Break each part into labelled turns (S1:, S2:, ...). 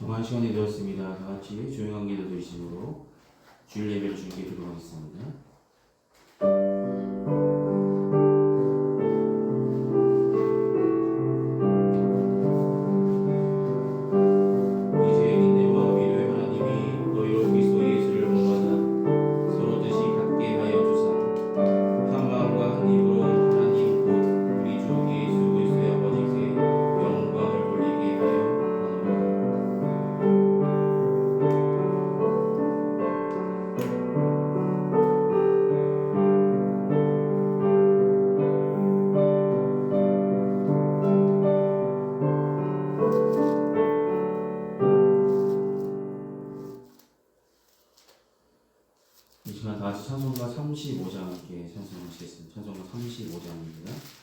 S1: 정한 시간이 되었습니다. 다 같이 조용한 기도 드리심으로 주일 예배를 주님께 드리겠습니다. 이 시간 다 같이 찬송가 35장 함께 찬송하시겠습니다. 찬송가 35장입니다.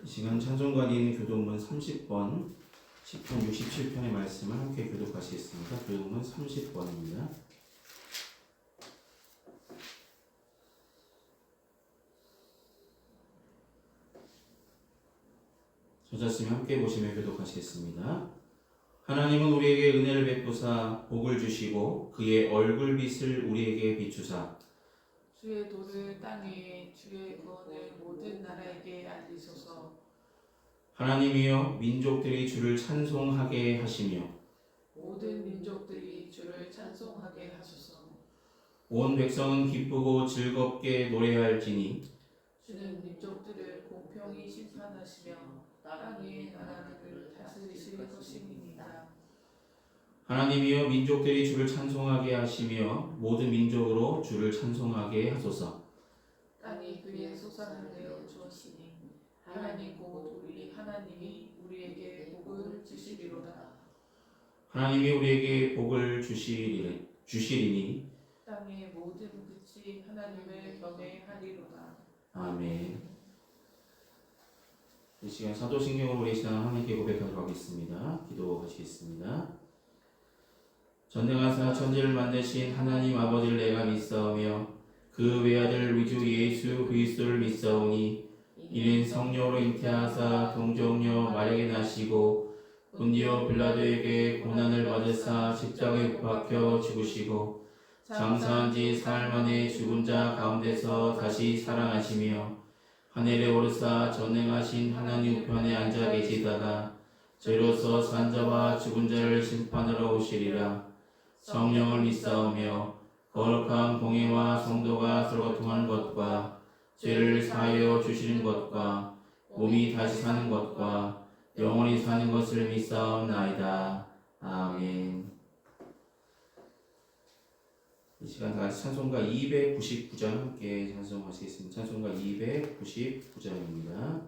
S1: 지금 찬송가인 교독문 30번, 시편 67편의 말씀을 함께 교독하시겠습니다. 교독문 30번입니다. 저자씀이 함께 보시며 교독하시겠습니다. 하나님은 우리에게 은혜를 베푸사 복을 주시고 그의 얼굴빛을 우리에게 비추사
S2: 주의 도를 땅에 주의 구원을 모든 나라에게 알리소서.
S1: 하나님이여 민족들이 주를 찬송하게 하시며
S2: 모든 민족들이 주를 찬송하게 하소서.
S1: 온 백성은 기쁘고 즐겁게 노래할지니
S2: 주는 민족들을 공평히 심판하시며 땅의 나라를 다스리실 것입니다.
S1: 하나님이여 민족들이 주를 찬송하게 하시며 모든 민족으로 주를 찬송하게 하소서.
S2: 땅이 그의 소산을 내어 주었으니 하나님 곧 우리 하나님이 우리에게 복을 주시리로다.
S1: 하나님이 우리에게 복을 주시리니
S2: 땅의 모든 끝이 하나님을 경외하리로다.
S1: 아멘. 이 시간 사도신경으로 우리 신앙을 하나님께 고백하도록 하겠습니다. 기도하시겠습니다. 전능하사 천지를 만드신 하나님 아버지를 내가 믿사오며 그 외아들 우리 주 예수 그리스도를 믿사오니 이는 성령으로 잉태하사 동정녀 마리아에게 나시고 본디오 빌라도에게 고난을 받으사 십자가에 못 박혀 죽으시고 장사한 지 사흘 만에 죽은 자 가운데서 다시 살아나시며 하늘에 오르사 전능하신 하나님 우편에 앉아 계시다가 저희로서 산 자와 죽은 자를 심판하러 오시리라. 성령을 믿사오며 거룩한 공예와 성도가 서로 통하는 것과 죄를 사하여 주시는 것과 몸이 다시 사는 것과 영원히 사는 것을 믿사옵나이다. 아멘. 이 시간 다시 찬송가 299장 함께 찬송하시겠습니다. 찬송가 299장입니다.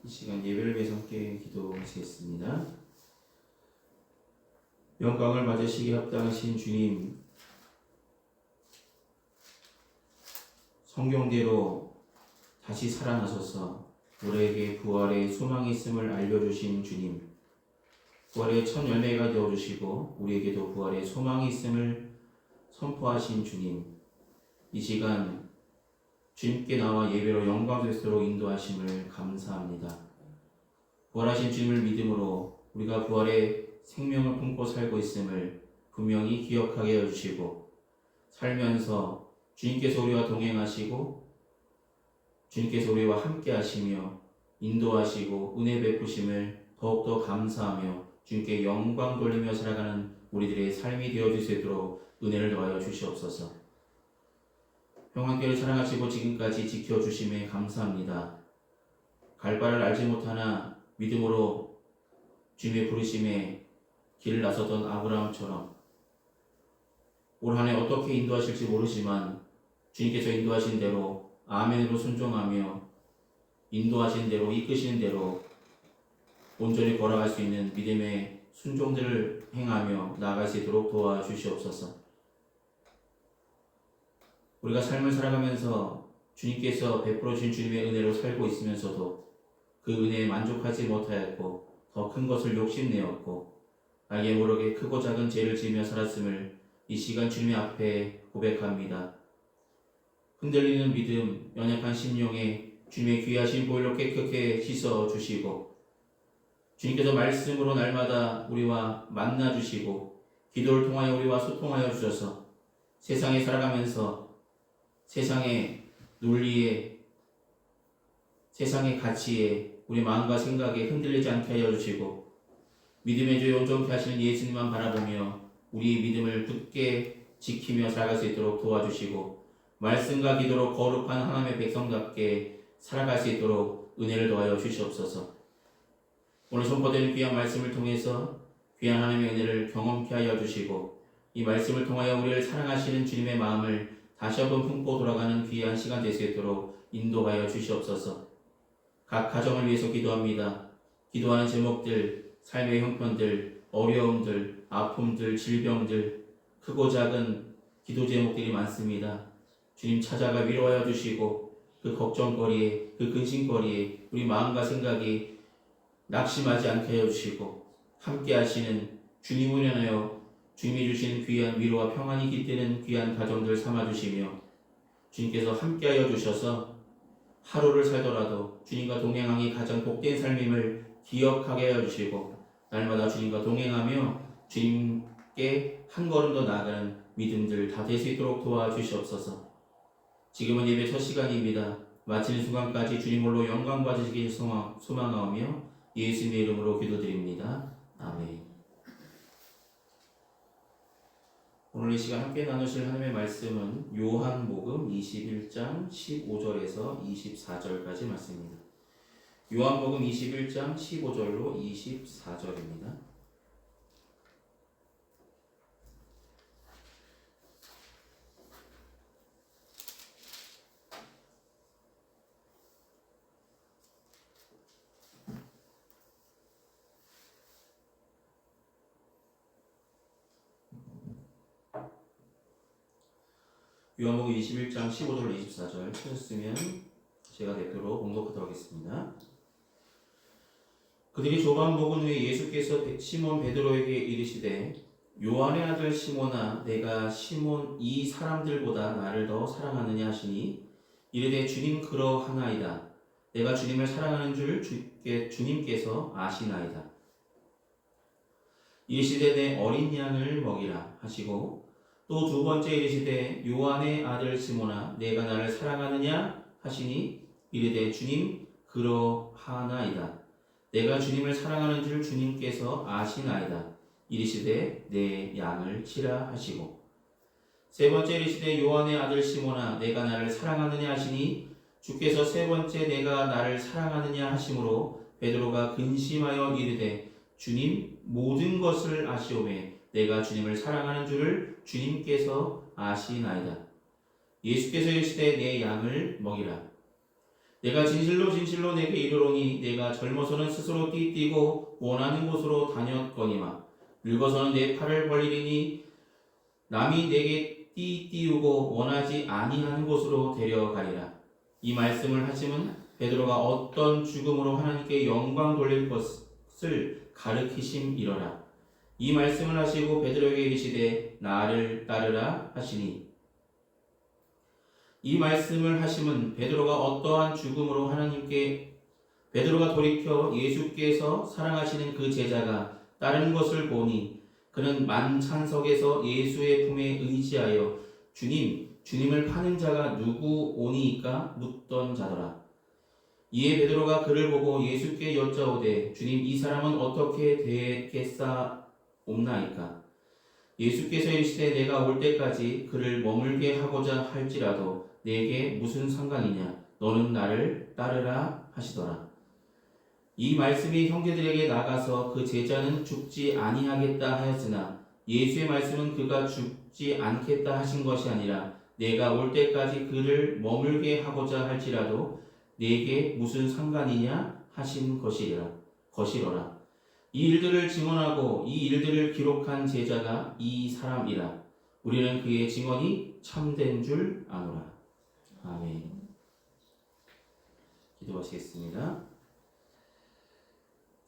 S1: 이 시간 예배를 위해서 함께 기도하시겠습니다. 영광을 받으시기 합당하신 주님, 성경대로 다시 살아나셔서 우리에게 부활의 소망이 있음을 알려주신 주님, 부활의 첫 열매가 되어주시고 우리에게도 부활의 소망이 있음을 선포하신 주님, 이 시간 주님께 나와 예배로 영광되도록 인도하심을 감사합니다. 부활하신 주님을 믿음으로 우리가 부활의 생명을 품고 살고 있음을 분명히 기억하게 해주시고, 살면서 주님께서 우리와 동행하시고 주님께서 우리와 함께 하시며 인도하시고 은혜 베푸심을 더욱더 감사하며 주님께 영광 돌리며 살아가는 우리들의 삶이 되어줄 수 있도록 은혜를 더하여 주시옵소서. 평안교회를 사랑하시고 지금까지 지켜주심에 감사합니다. 갈 바를 알지 못하나 믿음으로 주님의 부르심에 길을 나섰던 아브라함처럼 올 한 해 어떻게 인도하실지 모르지만 주님께서 인도하신 대로 아멘으로 순종하며 인도하신 대로 이끄시는 대로 온전히 걸어갈 수 있는 믿음의 순종들을 행하며 나아갈 수 있도록 도와주시옵소서. 우리가 삶을 살아가면서 주님께서 베풀어 주신 주님의 은혜로 살고 있으면서도 그 은혜에 만족하지 못하였고 더 큰 것을 욕심내었고 알게 모르게 크고 작은 죄를 지으며 살았음을 이 시간 주님의 앞에 고백합니다. 흔들리는 믿음, 연약한 심령에 주님의 귀하신 보혈로 깨끗게 씻어주시고 주님께서 말씀으로 날마다 우리와 만나주시고 기도를 통하여 우리와 소통하여 주셔서 세상에 살아가면서 세상의 논리에 세상의 가치에 우리 마음과 생각에 흔들리지 않게 하여 주시고 믿음의 주 온전케 하시는 예수님만 바라보며 우리의 믿음을 굳게 지키며 살아갈 수 있도록 도와주시고 말씀과 기도로 거룩한 하나님의 백성답게 살아갈 수 있도록 은혜를 더하여 주시옵소서. 오늘 선포되는 귀한 말씀을 통해서 귀한 하나님의 은혜를 경험케 하여 주시고 이 말씀을 통하여 우리를 사랑하시는 주님의 마음을 다시 한번 품고 돌아가는 귀한 시간 될 수 있도록 인도하여 주시옵소서. 각 가정을 위해서 기도합니다. 기도하는 제목들, 삶의 형편들, 어려움들, 아픔들, 질병들, 크고 작은 기도 제목들이 많습니다. 주님 찾아가 위로하여 주시고 그 걱정거리에, 그 근심거리에 우리 마음과 생각이 낙심하지 않게 하여 주시고 함께 하시는 주님을 인하여 주님이 주시는 귀한 위로와 평안이 깃드는 귀한 가정들 삼아주시며 주님께서 함께 하여 주셔서 하루를 살더라도 주님과 동행하기 가장 복된 삶임을 기억하게 하여 주시고 날마다 주님과 동행하며 주님께 한 걸음 더 나아가는 믿음들 다 될 수 있도록 도와주시옵소서. 지금은 예배 첫 시간입니다. 마치는 순간까지 주님 홀로 영광 받으시길 소망하며 예수님의 이름으로 기도드립니다. 아멘. 오늘 이 시간 함께 나누실 하나님의 말씀은 요한복음 21장 15절에서 24절까지 말씀입니다. 요한복음 21장 15절로 24절입니다. 요한복음 21장 15절로 24절 찾았으면 제가 대표로 봉독하도록 하겠습니다. 그들이 조반 먹은 후에 예수께서 시몬 베드로에게 이르시되 요한의 아들 시몬아 내가 시몬 이 사람들보다 나를 더 사랑하느냐 하시니 이르되 주님 그러하나이다. 내가 주님을 사랑하는 줄 주님께서 아시나이다. 이르시되 내 어린 양을 먹이라 하시고 또 두 번째 이르시되 요한의 아들 시몬아 내가 나를 사랑하느냐 하시니 이르되 주님 그러하나이다. 내가 주님을 사랑하는 줄 주님께서 아시나이다. 이르시되 내 양을 치라 하시고 세 번째 이르시되 요한의 아들 시몬아 내가 나를 사랑하느냐 하시니 주께서 세 번째 내가 나를 사랑하느냐 하심으로 베드로가 근심하여 이르되 주님 모든 것을 아시오매 내가 주님을 사랑하는 줄을 주님께서 아시나이다. 예수께서 이르시되 내 양을 먹이라. 내가 진실로 진실로 내게 이르노니 내가 젊어서는 스스로 띠뛰고 원하는 곳으로 다녔거니와 늙어서는 내 팔을 벌리리니 남이 내게 띠띠우고 원하지 아니하는 곳으로 데려가리라. 이 말씀을 하심은 베드로가 어떤 죽음으로 하나님께 영광 돌릴 것을 가르치심이러라. 이 말씀을 하시고 베드로에게 이르시되 나를 따르라 하시니 이 말씀을 하심은 베드로가 어떠한 죽음으로 하나님께 베드로가 돌이켜 예수께서 사랑하시는 그 제자가 따르는 것을 보니 그는 만찬석에서 예수의 품에 의지하여 주님을 파는 자가 누구 오니이까 묻던 자더라. 이에 베드로가 그를 보고 예수께 여짜오되 주님 이 사람은 어떻게 되겠사옵나이까. 예수께서 이르시되 내가 올 때까지 그를 머물게 하고자 할지라도 내게 무슨 상관이냐 너는 나를 따르라 하시더라. 이 말씀이 형제들에게 나가서 그 제자는 죽지 아니하겠다 하였으나 예수의 말씀은 그가 죽지 않겠다 하신 것이 아니라 내가 올 때까지 그를 머물게 하고자 할지라도 내게 무슨 상관이냐 하신 것이로라. 이 일들을 증언하고 이 일들을 기록한 제자가 이 사람이라. 우리는 그의 증언이 참된 줄 아노라. 아멘. 기도하시겠습니다.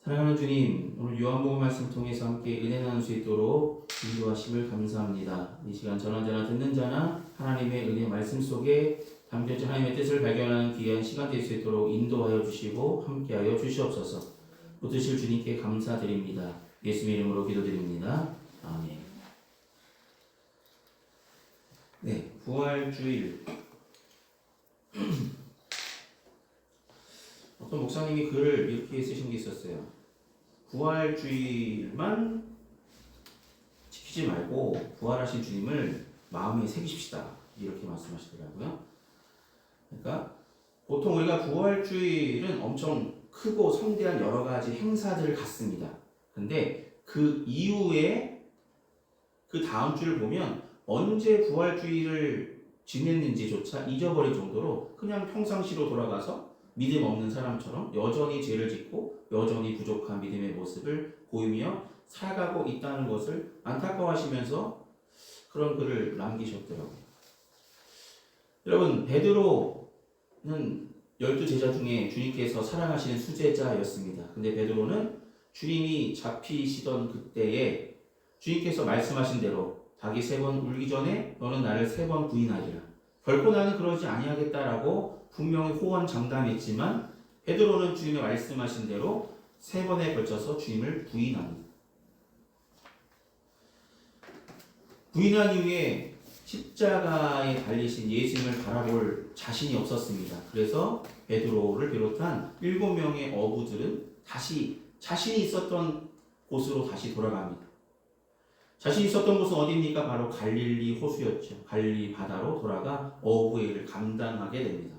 S1: 사랑하는 주님, 오늘 요한복음 말씀 통해서 함께 은혜 나눌 수 있도록 인도하심을 감사합니다. 이 시간 전하자나 듣는 자나 하나님의 은혜 말씀 속에 담겨진 하나님의 뜻을 발견하는 귀한 시간 될 수 있도록 인도하여 주시고 함께하여 주시옵소서. 붙드실 주님께 감사드립니다. 예수님 이름으로 기도드립니다. 아멘. 네, 부활주일. 어떤 목사님이 글을 이렇게 쓰신 게 있었어요. 부활주일만 지키지 말고 부활하신 주님을 마음에 새기십시다. 이렇게 말씀하시더라고요. 그러니까 보통 우리가 부활주일은 엄청 크고 성대한 여러 가지 행사들을 갖습니다. 근데 그 이후에 그 다음 주를 보면 언제 부활주일을 지냈는지조차 잊어버릴 정도로 그냥 평상시로 돌아가서 믿음 없는 사람처럼 여전히 죄를 짓고 여전히 부족한 믿음의 모습을 보이며 살아가고 있다는 것을 안타까워하시면서 그런 글을 남기셨더라고요. 여러분, 베드로는 12제자 중에 주님께서 사랑하시는 수제자였습니다. 근데 베드로는 주님이 잡히시던 그때에 주님께서 말씀하신 대로 닭이 3번 울기 전에 너는 나를 3번 부인하리라. 결코 나는 그러지 아니하겠다라고 분명히 호언장담했지만 베드로는 주님의 말씀하신 대로 3번에 걸쳐서 주님을 부인합니다. 부인한 이후에 십자가에 달리신 예수님을 바라볼 자신이 없었습니다. 그래서 베드로를 비롯한 7명의 어부들은 다시 자신이 있었던 곳으로 다시 돌아갑니다. 자신이 있었던 곳은 어디입니까? 바로 갈릴리 호수였죠. 갈릴리 바다로 돌아가 어부의 일을 감당하게 됩니다.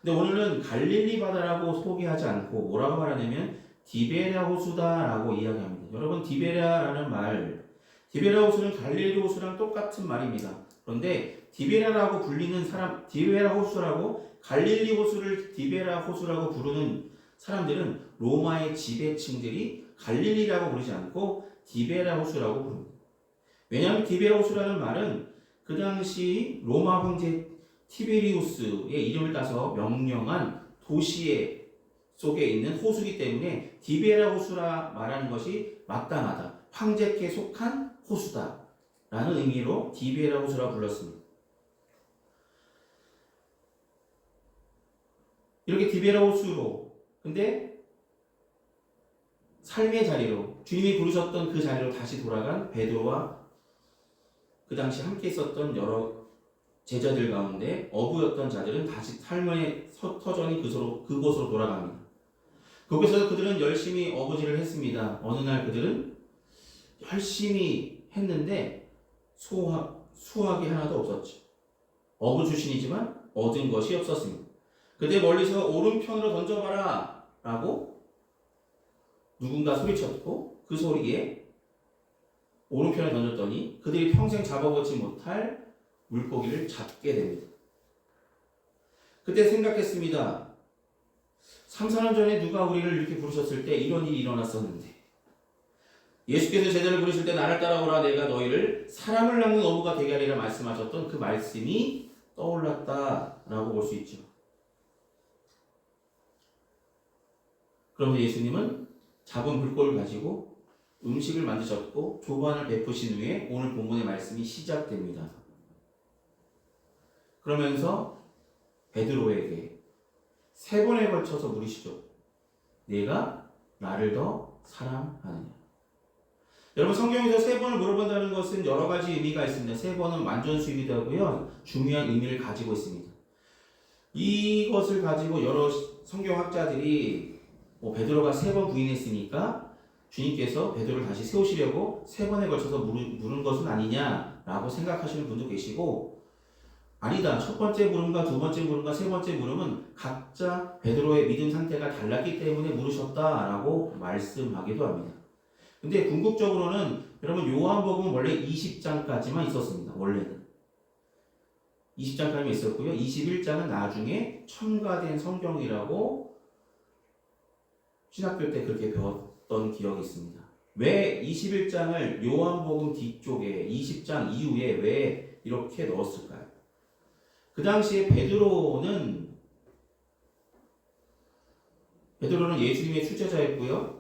S1: 근데 오늘은 갈릴리 바다라고 소개하지 않고 뭐라고 말하냐면 디베랴 호수다라고 이야기합니다. 여러분, 디베랴라는 말, 디베랴 호수는 갈릴리 호수랑 똑같은 말입니다. 그런데 디베랴라고 불리는 사람, 디베랴 호수라고 갈릴리 호수를 디베랴 호수라고 부르는 사람들은 로마의 지배층들이 갈릴리라고 부르지 않고 디베랴 호수라고 부릅니다. 왜냐하면 디베랴 호수라는 말은 그 당시 로마 황제 티베리우스의 이름을 따서 명령한 도시의 속에 있는 호수이기 때문에 디베랴 호수라 말하는 것이 마땅하다. 황제께 속한 호수다 라는 의미로 디베랴 호수라 불렀습니다. 이렇게 디베랴 호수로, 근데 삶의 자리로, 주님이 부르셨던 그 자리로 다시 돌아간 베드로와 그 당시 함께 있었던 여러 제자들 가운데 어부였던 자들은 다시 삶의 터전이 그곳으로 돌아갑니다. 거기서 그들은 열심히 어부질을 했습니다. 어느 날 그들은 열심히 했는데 수확이 하나도 없었죠. 어부 출신이지만 얻은 것이 없었습니다. 그때 멀리서 오른편으로 던져봐라 라고 누군가 소리쳤고 그 소리에 오른편에 던졌더니 그들이 평생 잡아보지 못할 물고기를 잡게 됩니다. 그때 생각했습니다. 3, 4년 전에 누가 우리를 이렇게 부르셨을 때 이런 일이 일어났었는데 예수께서 제자를 부르실 때 나를 따라오라 내가 너희를 사람을 낚는 어부가 되게 하리라 말씀하셨던 그 말씀이 떠올랐다라고 볼 수 있죠. 그런데 예수님은 잡은 물고기를 가지고 음식을 만드셨고 조반을 베푸신 후에 오늘 본문의 말씀이 시작됩니다. 그러면서 베드로에게 3번에 걸쳐서 물으시죠. 내가 나를 더 사랑하느냐. 여러분, 성경에서 3번을 물어본다는 것은 여러 가지 의미가 있습니다. 3번은 완전수이기도 하고요. 중요한 의미를 가지고 있습니다. 이것을 가지고 여러 성경학자들이 베드로가 3번 부인했으니까 주님께서 베드로를 다시 세우시려고 3번에 걸쳐서 물은 것은 아니냐라고 생각하시는 분도 계시고 아니다. 첫 번째 물음과 두 번째 물음과 세 번째 물음은 각자 베드로의 믿음 상태가 달랐기 때문에 물으셨다라고 말씀하기도 합니다. 근데 궁극적으로는 여러분 요한복음은 원래 20장까지만 있었습니다. 원래는 20장까지만 있었고요. 21장은 나중에 첨가된 성경이라고 신학교 때 그렇게 배웠던 기억이 있습니다. 왜 21장을 요한복음 뒤쪽에 20장 이후에 왜 이렇게 넣었을까요? 그 당시에 베드로는 예수님의 수제자였고요.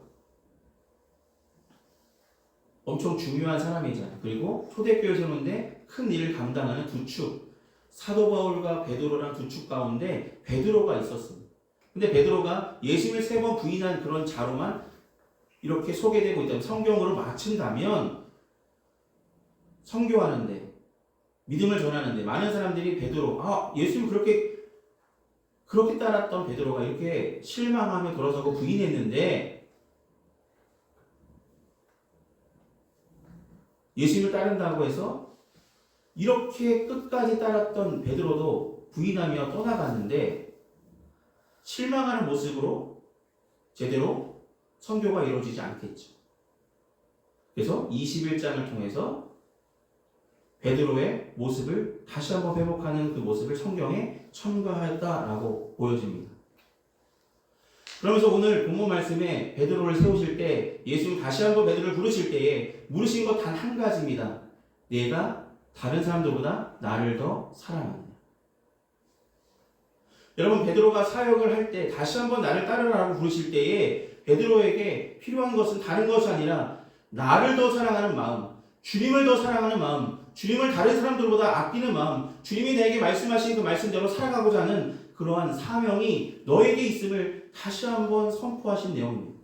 S1: 엄청 중요한 사람이잖아요. 그리고 초대교회 세우는데 큰 일을 감당하는 두 축, 사도 바울과 베드로랑 두 축 가운데 베드로가 있었습니다. 근데 베드로가 예수님을 3번 부인한 그런 자로만 이렇게 소개되고 있다면, 성경으로 맞춘다면 선교하는데, 믿음을 전하는데 많은 사람들이 베드로, 예수님 그렇게 따랐던 베드로가 이렇게 실망하며 돌아서고 부인했는데 예수님을 따른다고 해서 이렇게 끝까지 따랐던 베드로도 부인하며 떠나갔는데 실망하는 모습으로 제대로 선교가 이루어지지 않겠죠. 그래서 21장을 통해서 베드로의 모습을 다시 한번 회복하는 그 모습을 성경에 첨가했다라고 보여집니다. 그러면서 오늘 본문 말씀에 베드로를 세우실 때 예수님 다시 한번 베드로를 부르실 때에 물으신 것 단 한 가지입니다. 내가 다른 사람들보다 나를 더 사랑하느냐. 여러분, 베드로가 사역을 할 때 다시 한번 나를 따르라고 부르실 때에 베드로에게 필요한 것은 다른 것이 아니라 나를 더 사랑하는 마음, 주님을 더 사랑하는 마음, 주님을 다른 사람들보다 아끼는 마음, 주님이 내게 말씀하신 그 말씀대로 살아가고자 하는 그러한 사명이 너에게 있음을 다시 한번 선포하신 내용입니다.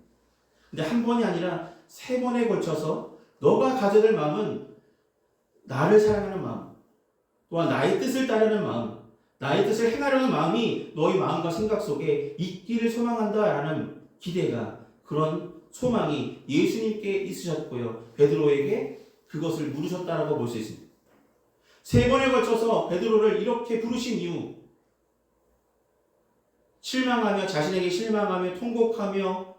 S1: 근데 한 번이 아니라 3번에 걸쳐서 너가 가져야 될 마음은 나를 사랑하는 마음, 또한 나의 뜻을 따르는 마음, 나의 뜻을 행하려는 마음이 너의 마음과 생각 속에 있기를 소망한다라는 기대가, 그런 소망이 예수님께 있으셨고요. 베드로에게 그것을 물으셨다라고 볼 수 있습니다. 3번에 걸쳐서 베드로를 이렇게 부르신 이유, 실망하며, 자신에게 실망하며 통곡하며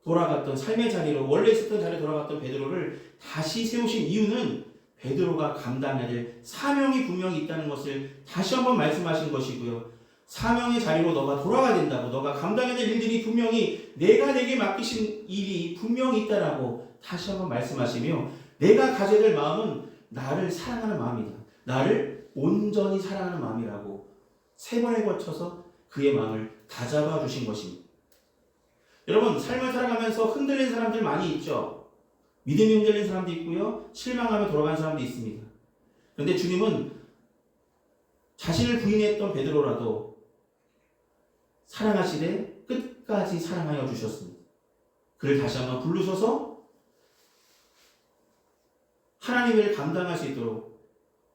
S1: 돌아갔던 삶의 자리로, 원래 있었던 자리에 돌아갔던 베드로를 다시 세우신 이유는 베드로가 감당해야 될 사명이 분명히 있다는 것을 다시 한번 말씀하신 것이고요. 사명의 자리로 너가 돌아가야 된다고, 너가 감당해야 될 일들이 분명히, 내가 내게 맡기신 일이 분명히 있다라고 다시 한번 말씀하시며, 내가 가져야 될 마음은 나를 사랑하는 마음이다. 나를 온전히 사랑하는 마음이라고 3번에 걸쳐서 그의 마음을 다잡아 주신 것입니다. 여러분, 삶을 살아가면서 흔들린 사람들 많이 있죠. 믿음이 흔들린 사람도 있고요. 실망하며 돌아간 사람도 있습니다. 그런데 주님은 자신을 부인했던 베드로라도 사랑하시되 끝까지 사랑하여 주셨습니다. 그를 다시 한번 부르셔서 하나님의 일을 감당할 수 있도록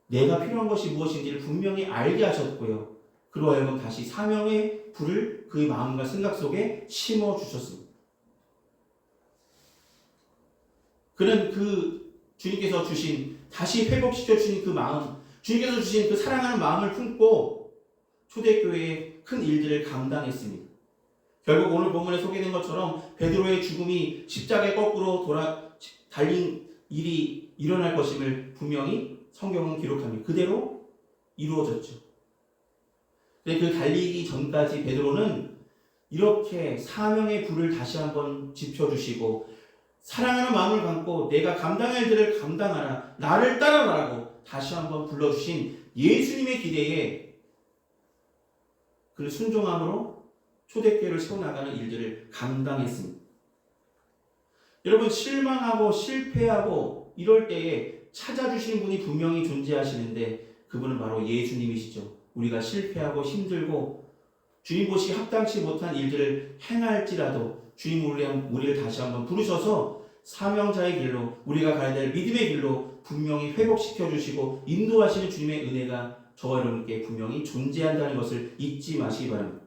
S1: 내가 필요한 것이 무엇인지를 분명히 알게 하셨고요. 그로 하여금 다시 사명의 불을 그의 마음과 생각 속에 심어주셨습니다. 그는 그 주님께서 주신, 다시 회복시켜 주신 그 마음, 주님께서 주신 그 사랑하는 마음을 품고 초대교회의 큰 일들을 감당했습니다. 결국 오늘 본문에 소개된 것처럼 베드로의 죽음이 십자가에 거꾸로 달린 일이 일어날 것임을 분명히 성경은 기록합니다. 그대로 이루어졌죠. 근데 그 달리기 전까지 베드로는 이렇게 사명의 불을 다시 한번 지펴주시고, 사랑하는 마음을 갖고 내가 감당할 일들을 감당하라, 나를 따라라고 다시 한번 불러주신 예수님의 기대에 그 순종함으로 초대교회를 세워나가는 일들을 감당했습니다. 여러분, 실망하고 실패하고 이럴 때에 찾아주시는 분이 분명히 존재하시는데 그분은 바로 예수님이시죠. 우리가 실패하고 힘들고 주님 보시기 합당치 못한 일들을 행할지라도 주님 우리를 다시 한번 부르셔서 사명자의 길로, 우리가 가야 될 믿음의 길로 분명히 회복시켜 주시고 인도하시는 주님의 은혜가 저와 여러분께 분명히 존재한다는 것을 잊지 마시기 바랍니다.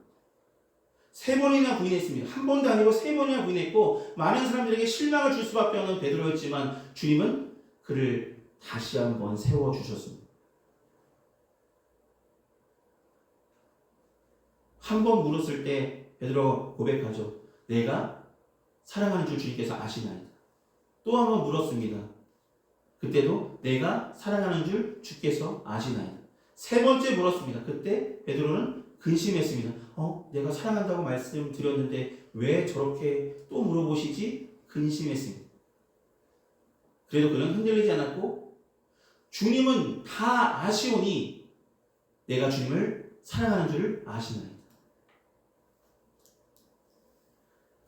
S1: 3번이나 부인했습니다. 한 번도 아니고 3번이나 부인했고 많은 사람들에게 실망을 줄 수밖에 없는 베드로였지만 주님은 그를 다시 한번 세워주셨습니다. 한 번 물었을 때 베드로가 고백하죠. 내가 사랑하는 줄 주님께서 아시나이다. 또 한 번 물었습니다. 그때도 내가 사랑하는 줄 주께서 아시나이다. 세 번째 물었습니다. 그때 베드로는 근심했습니다. 내가 사랑한다고 말씀드렸는데 왜 저렇게 또 물어보시지? 근심했습니다. 그래도 그는 흔들리지 않았고 주님은 다 아시오니 내가 주님을 사랑하는 줄 아시나이다.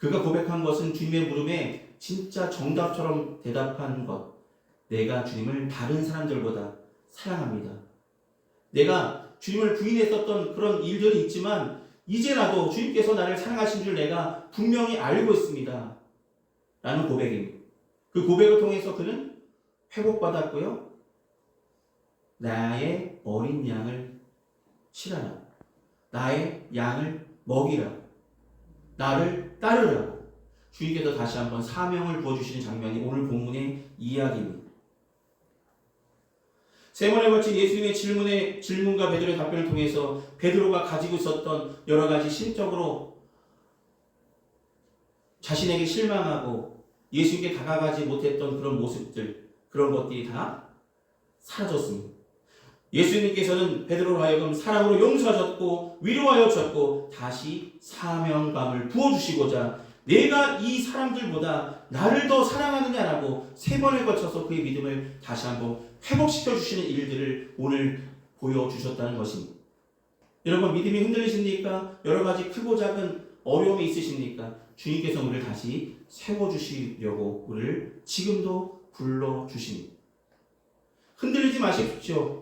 S1: 그가 고백한 것은 주님의 물음에 진짜 정답처럼 대답한 것. 내가 주님을 다른 사람들보다 사랑합니다. 내가 주님을 부인했었던 그런 일들이 있지만 이제라도 주님께서 나를 사랑하신 줄 내가 분명히 알고 있습니다. 라는 고백입니다. 그 고백을 통해서 그는 회복받았고요. 나의 어린 양을 치라라. 나의 양을 먹이라. 나를 따르라고 주님께서 다시 한번 사명을 부어주시는 장면이 오늘 본문의 이야기입니다. 세 번에 걸친 예수님의 질문과 베드로의 답변을 통해서 베드로가 가지고 있었던 여러 가지 심적으로 자신에게 실망하고 예수님께 다가가지 못했던 그런 모습들, 그런 것들이 다 사라졌습니다. 예수님께서는 베드로로 하여금 사랑으로 용서하셨고 위로하여 주셨고 다시 사명감을 부어주시고자 내가 이 사람들보다 나를 더 사랑하느냐라고 세 번에 걸쳐서 그의 믿음을 다시 한번 회복시켜 주시는 일들을 오늘 보여주셨다는 것입니다. 여러분 믿음이 흔들리십니까? 여러 가지 크고 작은 어려움이 있으십니까? 주님께서 우리를 다시 세워주시려고 우리를 지금도 불러주십니다. 흔들리지 마십시오.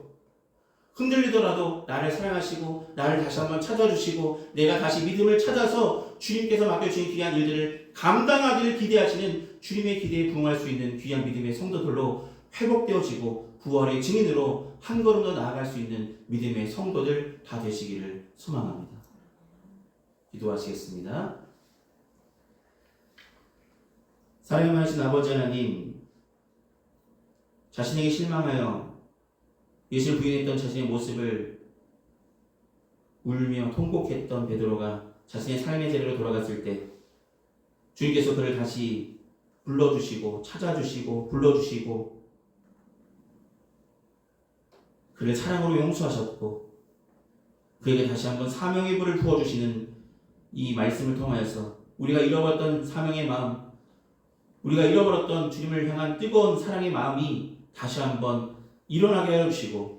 S1: 흔들리더라도 나를 사랑하시고 나를 다시 한번 찾아주시고 내가 다시 믿음을 찾아서 주님께서 맡겨주신 귀한 일들을 감당하기를 기대하시는 주님의 기대에 부응할 수 있는 귀한 믿음의 성도들로 회복되어지고 부활의 증인으로 한 걸음 더 나아갈 수 있는 믿음의 성도들 다 되시기를 소망합니다. 기도하시겠습니다. 사랑이 많으신 아버지 하나님, 자신에게 실망하여 예수를 부인했던 자신의 모습을 울며 통곡했던 베드로가 자신의 삶의 자리로 돌아갔을 때 주님께서 그를 다시 불러주시고 찾아주시고 불러주시고 그를 사랑으로 용서하셨고 그에게 다시 한번 사명의 불을 부어주시는 이 말씀을 통하여서 우리가 잃어버렸던 사명의 마음, 우리가 잃어버렸던 주님을 향한 뜨거운 사랑의 마음이 다시 한번 일어나게 하여 주시고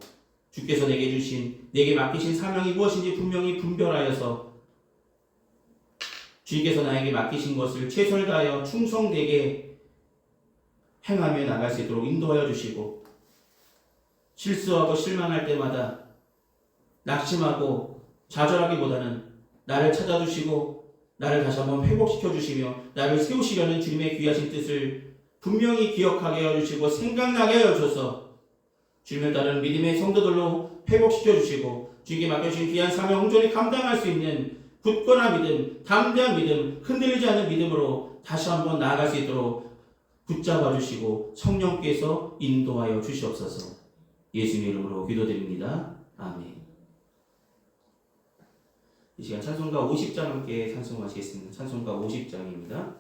S1: 주께서 내게 맡기신 사명이 무엇인지 분명히 분별하여서 주님께서 나에게 맡기신 것을 최선을 다하여 충성되게 행하며 나갈 수 있도록 인도하여 주시고 실수하고 실망할 때마다 낙심하고 좌절하기보다는 나를 찾아주시고 나를 다시 한번 회복시켜 주시며 나를 세우시려는 주님의 귀하신 뜻을 분명히 기억하게 하여 주시고 생각나게 하여 주셔서 주님을 따르는 믿음의 성도들로 회복시켜 주시고 주님께 맡겨주신 귀한 사명 온전히 감당할 수 있는 굳건한 믿음, 담대한 믿음, 흔들리지 않는 믿음으로 다시 한번 나아갈 수 있도록 붙잡아 주시고 성령께서 인도하여 주시옵소서. 예수님 이름으로 기도드립니다. 아멘. 이 시간 찬송가 50장 함께 찬송하시겠습니다. 찬송가 50장입니다.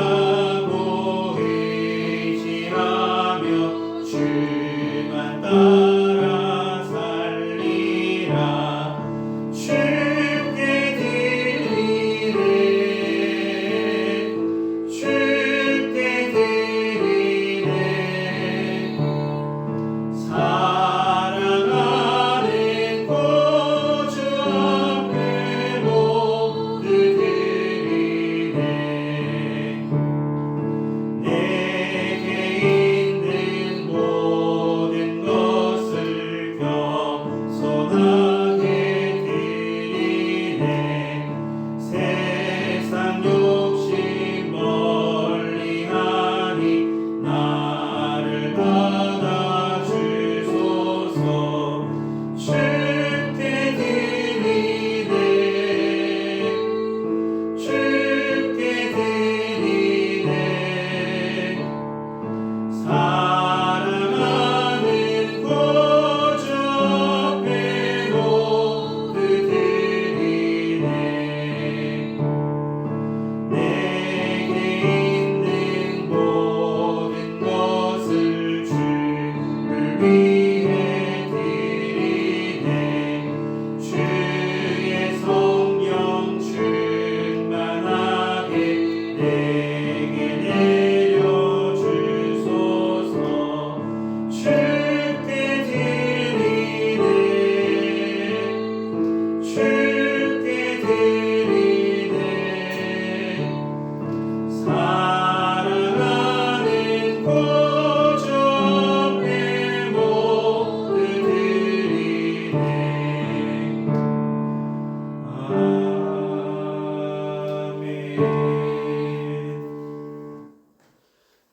S3: 사랑하고 의지하며 주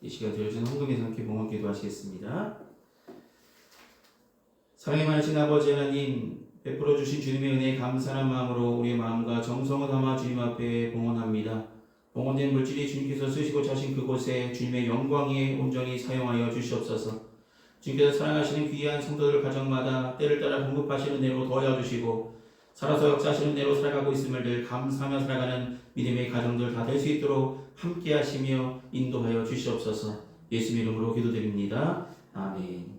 S1: 이 시간 들어주신 헌금의 상께 봉헌 기도하시겠습니다. 사랑이 많으신 아버지 하나님, 베풀어 주신 주님의 은혜에 감사한 마음으로 우리의 마음과 정성을 담아 주님 앞에 봉헌합니다. 봉헌된 물질이 주님께서 쓰시고 자신 그곳에 주님의 영광에 온전히 사용하여 주시옵소서. 주님께서 사랑하시는 귀한 성도들 가정마다 때를 따라 공급하시는 은혜로 도와주시고 살아서 역사하시는 은혜로 살아가고 있음을 늘 감사하며 살아가는 믿음의 가정들 다 될 수 있도록 함께 하시며 인도하여 주시옵소서. 예수님 이름으로 기도드립니다. 아멘.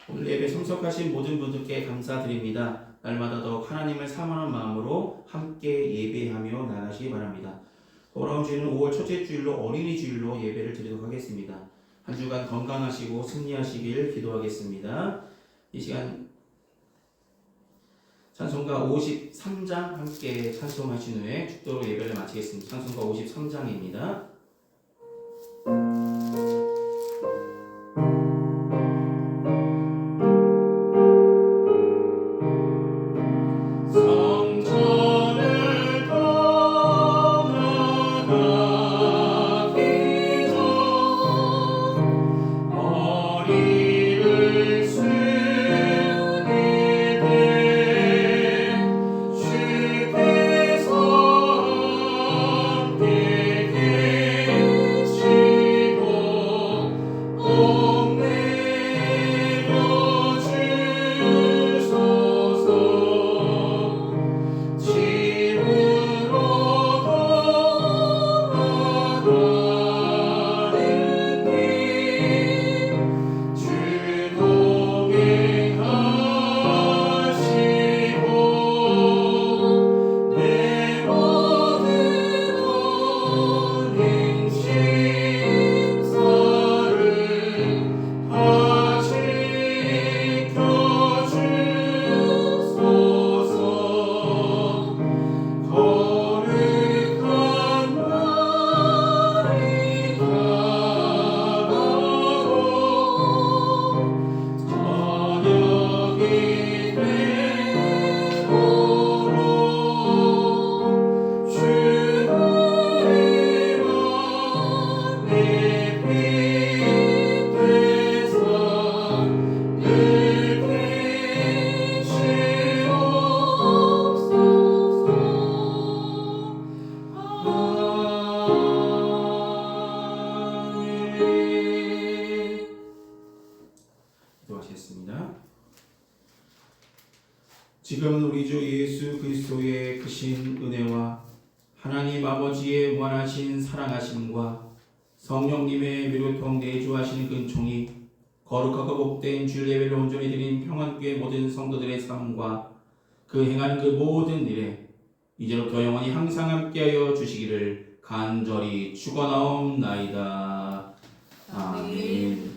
S1: 오늘 예배 참석하신 모든 분들께 감사드립니다. 날마다 더욱 하나님을 사모하는 마음으로 함께 예배하며 나가시기 바랍니다. 돌아온 주일은 5월 첫째 주일로 어린이 주일로 예배를 드리도록 하겠습니다. 한 주간 건강하시고 승리하시길 기도하겠습니다. 이 시간 찬송가 53장 함께 찬송하신 후에 축도로 예배를 마치겠습니다. 찬송가 53장입니다. 지금은 우리 주 예수 그리스도의 크신 은혜와 하나님 아버지의 무한하신 사랑하심과 성령님의 위로통 내주하시는 근총이 거룩하고 복된 주일 예배를 온전히 드린 평안교회 모든 성도들의 삶과 그 행하는 그 모든 일에 이제부터 영원히 항상 함께하여 주시기를 간절히 축원하옵나이다. 아멘.